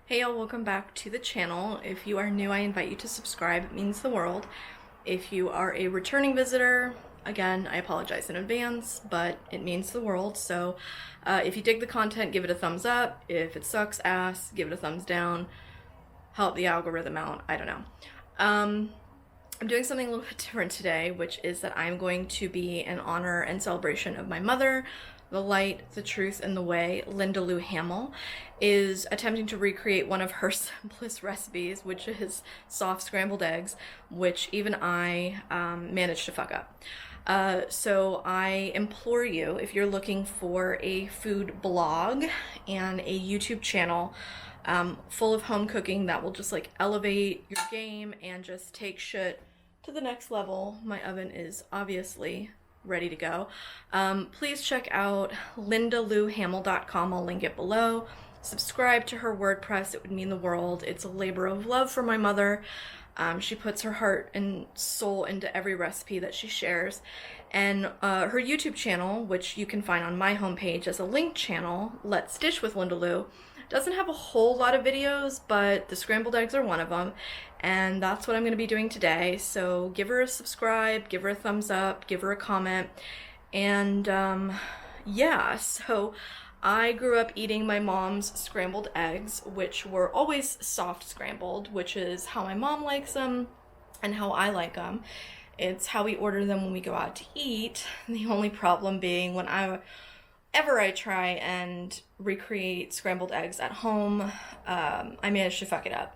Hey y'all, welcome back to the channel. If you are new, I invite you to subscribe. It means the world. If you are a returning visitor, again, I apologize in advance, but it means the world. So if you dig the content, give it a thumbs up. If it sucks ass, give it a thumbs down. Help the algorithm out. I don't know. I'm doing something a little bit different today, which is that I'm going to be in honor and celebration of my mother. The light, the truth, and the way, Linda Lou Hamill, is attempting to recreate one of her simplest recipes, which is soft scrambled eggs, which even I managed to fuck up. So I implore you, if you're looking for a food blog and a YouTube channel full of home cooking that will just like elevate your game and just take shit to the next level, my oven is obviously ready to go. Please check out lindalouhamel.com. I'll link it below. Subscribe to her WordPress. It would mean the world. It's a labor of love for my mother. She puts her heart and soul into every recipe that she shares. And her YouTube channel, which you can find on my homepage as a linked channel, Let's Dish with Linda Lou, doesn't have a whole lot of videos, but the scrambled eggs are one of them. And that's what I'm going to be doing today. So give her a subscribe, give her a thumbs up, give her a comment. And yeah, so I grew up eating my mom's scrambled eggs, which were always soft scrambled, which is how my mom likes them and how I like them. It's how we order them when we go out to eat. The only problem being whenever I try and recreate scrambled eggs at home, I manage to fuck it up.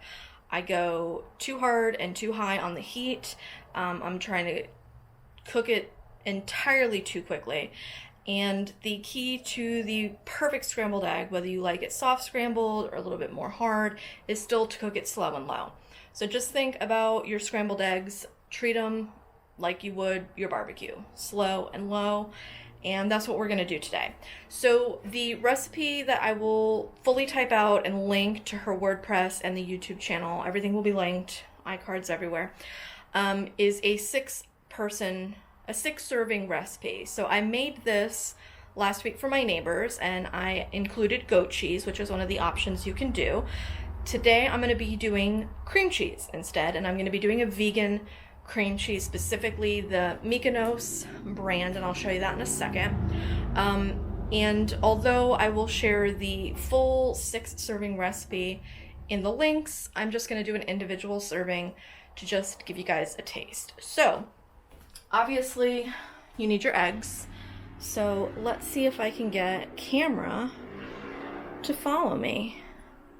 I go too hard and too high on the heat. I'm trying to cook it entirely too quickly. And the key to the perfect scrambled egg, whether you like it soft scrambled or a little bit more hard, is still to cook it slow and low. So just think about your scrambled eggs, treat them like you would your barbecue, slow and low. And that's what we're going to do today. So the recipe that I will fully type out and link to her WordPress and the YouTube channel, everything will be linked, iCards everywhere, is a six serving recipe. So I made this last week for my neighbors, and I included goat cheese, which is one of the options you can do. Today I'm going to be doing cream cheese instead, and I'm going to be doing a vegan cream cheese, specifically the Mykonos brand, and I'll show you that in a second. And although I will share the full 6-serving recipe in the links, I'm just going to do an individual serving to just give you guys a taste. So obviously you need your eggs. So let's see if I can get camera to follow me.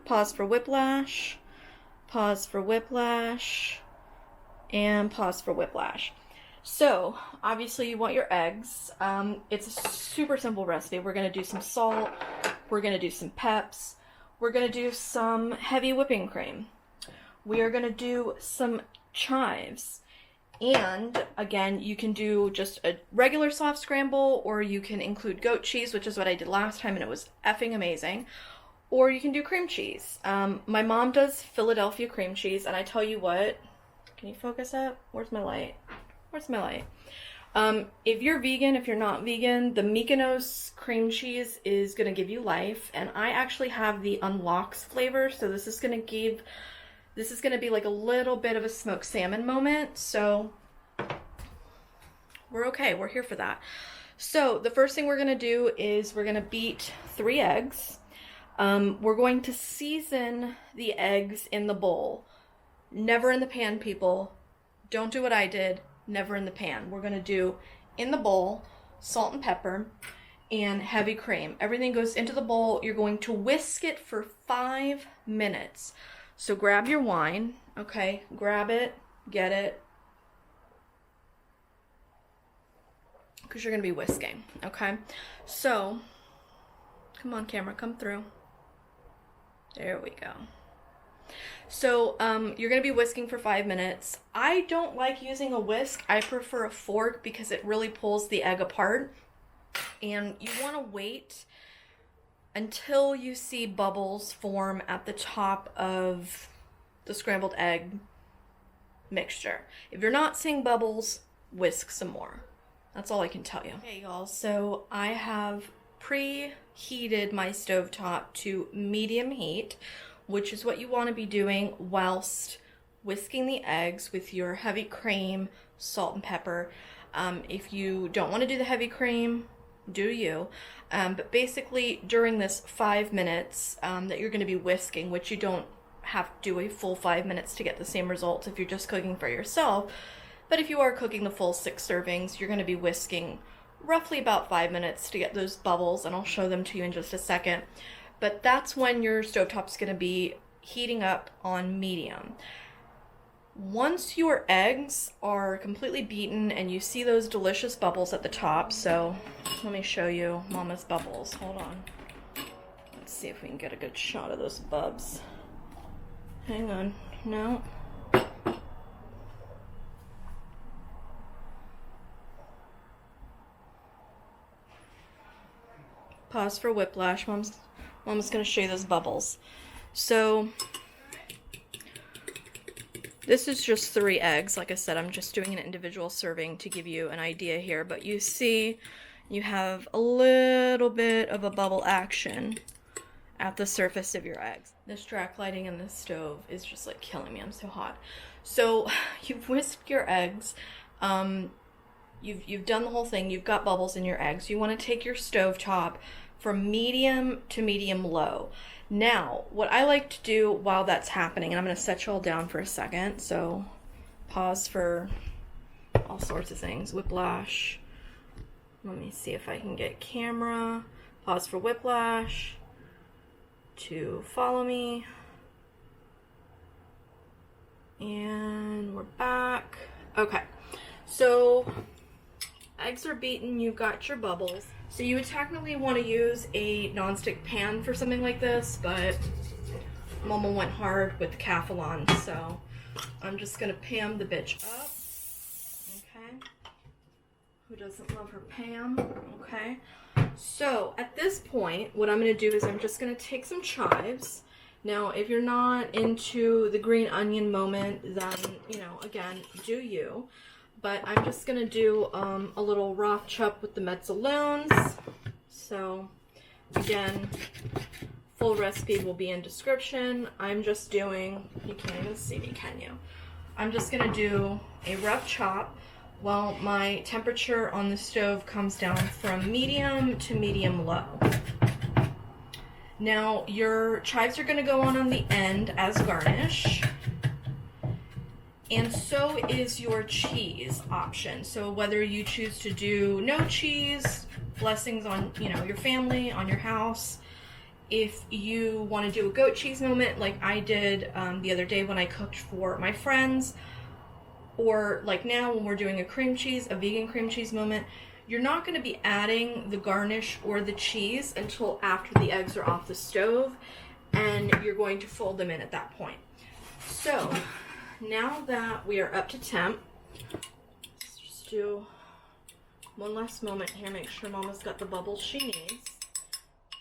Pause for whiplash, pause for whiplash, and pause for whiplash. So obviously you want your eggs. It's a super simple recipe. We're going to do some salt, we're going to do some peps, we're going to do some heavy whipping cream, we are going to do some chives, and again, you can do just a regular soft scramble, or you can include goat cheese, which is what I did last time and it was effing amazing, or you can do cream cheese. My mom does Philadelphia cream cheese, and I tell you what, can you focus up? Where's my light? Where's my light? If you're vegan, if you're not vegan, the Mykonos cream cheese is going to give you life. And I actually have the unlocks flavor. So this is going to be like a little bit of a smoked salmon moment. So we're okay. We're here for that. So the first thing we're going to do is we're going to beat 3 eggs. We're going to season the eggs in the bowl. Never in the pan, people. Don't do what I did. Never in the pan. We're going to do in the bowl, salt and pepper, and heavy cream. Everything goes into the bowl. You're going to whisk it for 5 minutes. So grab your wine. Okay, grab it, get it, because you're going to be whisking. Okay, so come on, camera, come through. There we go. So you're going to be whisking for 5 minutes. I don't like using a whisk. I prefer a fork because it really pulls the egg apart. And you want to wait until you see bubbles form at the top of the scrambled egg mixture. If you're not seeing bubbles, whisk some more. That's all I can tell you. Okay, y'all. So I have preheated my stovetop to medium heat. which is what you want to be doing whilst whisking the eggs with your heavy cream, salt, and pepper. If you don't want to do the heavy cream, do you. But basically, during this 5 minutes that you're going to be whisking, which you don't have to do a full 5 minutes to get the same results if you're just cooking for yourself, but if you are cooking the full 6 servings, you're going to be whisking roughly about 5 minutes to get those bubbles, and I'll show them to you in just a second. But that's when your stovetop's going to be heating up on medium. Once your eggs are completely beaten and you see those delicious bubbles at the top, so let me show you Mama's bubbles. Hold on. Let's see if we can get a good shot of those bubs. Hang on. No. Pause for whiplash. Mom's going to show you those bubbles. So this is just 3 eggs. Like I said, I'm just doing an individual serving to give you an idea here. But you see, you have a little bit of a bubble action at the surface of your eggs. This track lighting in the stove is just like killing me. I'm so hot. So you've whisked your eggs. You've done the whole thing. You've got bubbles in your eggs. You want to take your stovetop from medium to medium low. Now, what I like to do while that's happening, and I'm going to set you all down for a second, so pause for all sorts of things. Whiplash. Let me see if I can get camera. Pause for whiplash. To follow me. And we're back. Okay, so eggs are beaten, you've got your bubbles. So you would technically want to use a nonstick pan for something like this, but Mama went hard with the Calphalon, so I'm just going to Pam the bitch up. Okay. Who doesn't love her Pam? Okay. So at this point, what I'm going to do is I'm just going to take some chives. Now, if you're not into the green onion moment, then, you know, again, do you. But I'm just going to do a little raw chop with the mezzaloons. So, again, full recipe will be in description. I'm just doing, you can't even see me, can you? I'm just going to do a rough chop while my temperature on the stove comes down from medium to medium low. Now, your chives are going to go on the end as garnish. And so is your cheese option. So whether you choose to do no cheese, blessings on, you know, your family, on your house. If you want to do a goat cheese moment like I did the other day when I cooked for my friends, or like now when we're doing a cream cheese, a vegan cream cheese moment, you're not going to be adding the garnish or the cheese until after the eggs are off the stove, and you're going to fold them in at that point. So now that we are up to temp, let's just do one last moment here, make sure Mama's got the bubbles she needs.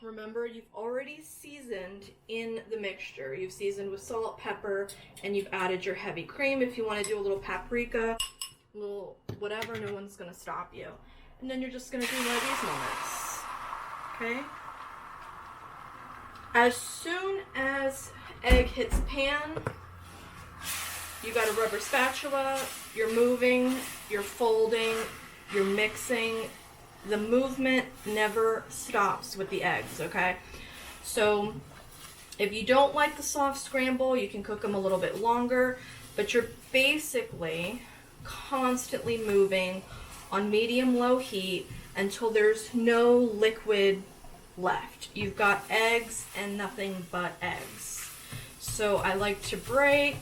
Remember, you've already seasoned in the mixture. You've seasoned with salt, pepper, and you've added your heavy cream. If you want to do a little paprika, a little whatever, no one's going to stop you. And then you're just going to do one of these moments. Okay? As soon as egg hits pan, you got a rubber spatula, you're moving, you're folding, you're mixing. The movement never stops with the eggs, okay? So if you don't like the soft scramble, you can cook them a little bit longer, but you're basically constantly moving on medium-low heat until there's no liquid left. You've got eggs and nothing but eggs. So I like to break,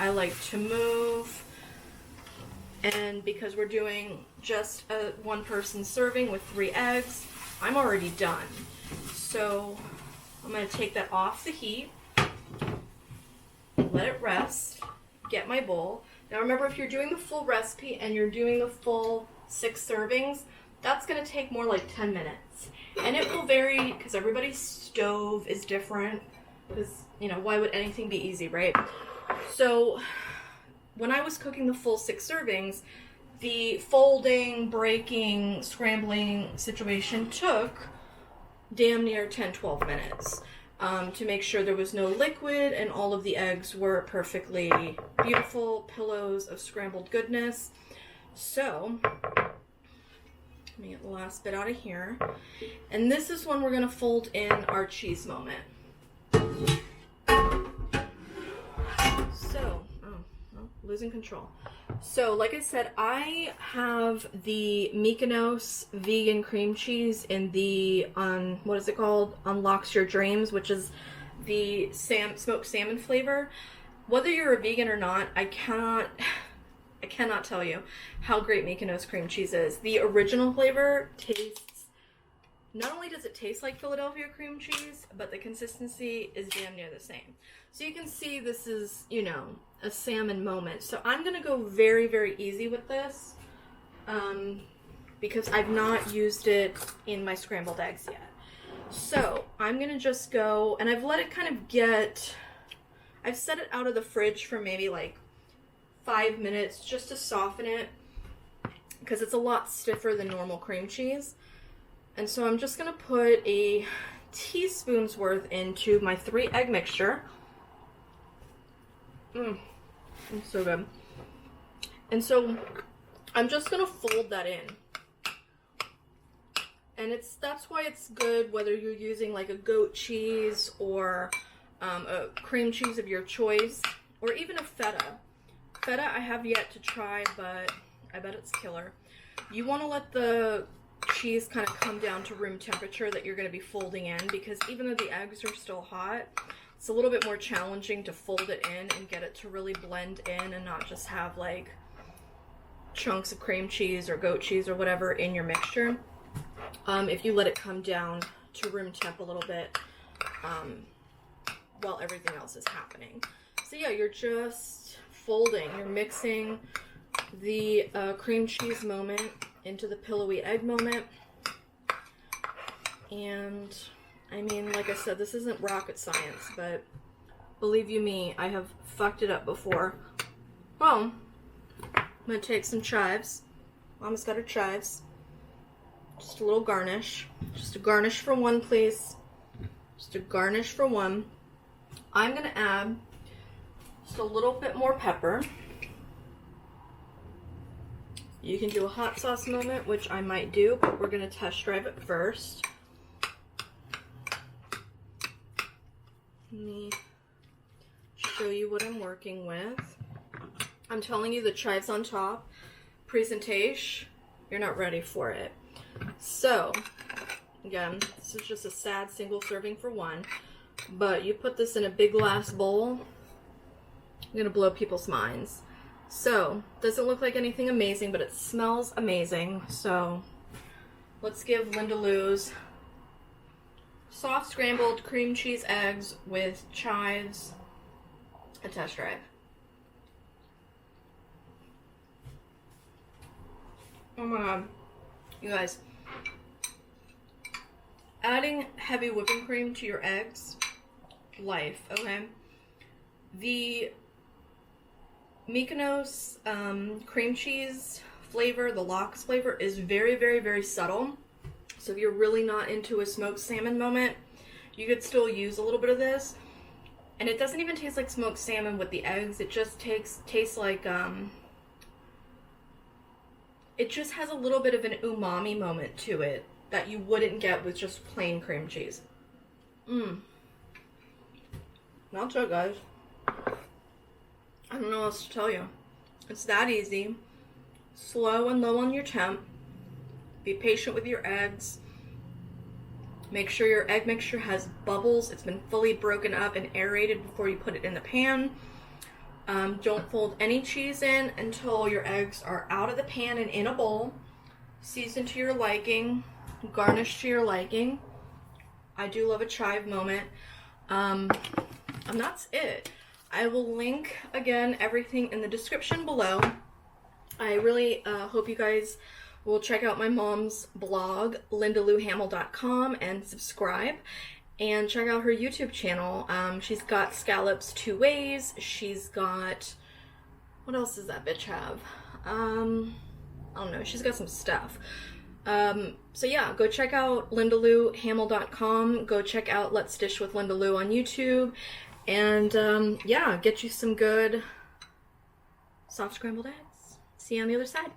I like to move, and because we're doing just a one-person serving with 3 eggs, I'm already done. So I'm going to take that off the heat, let it rest, get my bowl. Now remember, if you're doing the full recipe and you're doing the full 6 servings, that's going to take more like 10 minutes. And it will vary because everybody's stove is different. Because, you know, why would anything be easy, right? So when I was cooking the full 6 servings, the folding, breaking, scrambling situation took damn near 10-12 minutes. to make sure there was no liquid and all of the eggs were perfectly beautiful pillows of scrambled goodness. So, let me get the last bit out of here. And this is when we're going to fold in our cheese moment. So, losing control. So, like I said, I have the Mykonos vegan cream cheese in the, what is it called? Unlocks Your Dreams, which is the smoked salmon flavor. Whether you're a vegan or not, I cannot tell you how great Mykonos cream cheese is. The original flavor tastes, not only does it taste like Philadelphia cream cheese, but the consistency is damn near the same. So you can see this is, you know, a salmon moment. So I'm going to go very, very easy with this because I've not used it in my scrambled eggs yet. So I'm going to just go, and I've let it kind of get, I've set it out of the fridge for maybe like 5 minutes just to soften it because it's a lot stiffer than normal cream cheese. And so I'm just going to put a teaspoon's worth into my 3 egg mixture. It's so good. And so I'm just going to fold that in. And that's why it's good whether you're using like a goat cheese or a cream cheese of your choice, or even a feta. Feta I have yet to try, but I bet it's killer. You want to let the cheese kind of come down to room temperature that you're going to be folding in, because even though the eggs are still hot, it's a little bit more challenging to fold it in and get it to really blend in and not just have like chunks of cream cheese or goat cheese or whatever in your mixture. If you let it come down to room temp a little bit while everything else is happening. So yeah, you're just folding, you're mixing the cream cheese moment into the pillowy egg moment. And I mean, like I said, this isn't rocket science, but believe you me, I have fucked it up before. Well, I'm gonna take some chives. Mama's got her chives. Just a little garnish. Just a garnish for one, please. Just a garnish for one. I'm gonna add just a little bit more pepper. You can do a hot sauce moment, which I might do, but we're gonna test drive it first. Let me show you what I'm working with. I'm telling you, the chives on top, presentation, you're not ready for it. So, again, this is just a sad single serving for one, but you put this in a big glass bowl, you're gonna blow people's minds. So, doesn't look like anything amazing, but it smells amazing. So, let's give Linda Lou's soft scrambled cream cheese eggs with chives a test drive. Oh my god, you guys. Adding heavy whipping cream to your eggs, life, okay? The Mykonos cream cheese flavor, the lox flavor, is very, very, very subtle. So if you're really not into a smoked salmon moment, you could still use a little bit of this. And it doesn't even taste like smoked salmon with the eggs. It just tastes like, it just has a little bit of an umami moment to it that you wouldn't get with just plain cream cheese. Not so, guys. I don't know what else to tell you. It's that easy. Slow and low on your temp. Be patient with your eggs. Make sure your egg mixture has bubbles. It's been fully broken up and aerated before you put it in the pan. Don't fold any cheese in until your eggs are out of the pan and in a bowl. Season to your liking. Garnish to your liking. I do love a chive moment. And that's it. I will link, again, everything in the description below. I really hope you guys will check out my mom's blog, lindalouhamel.com, and subscribe. And check out her YouTube channel. She's got scallops 2 ways. She's got, what else does that bitch have? I don't know. She's got some stuff. So yeah, go check out lindalouhamel.com. Go check out Let's Dish with Linda Lou on YouTube. And yeah, get you some good soft scrambled eggs. See you on the other side.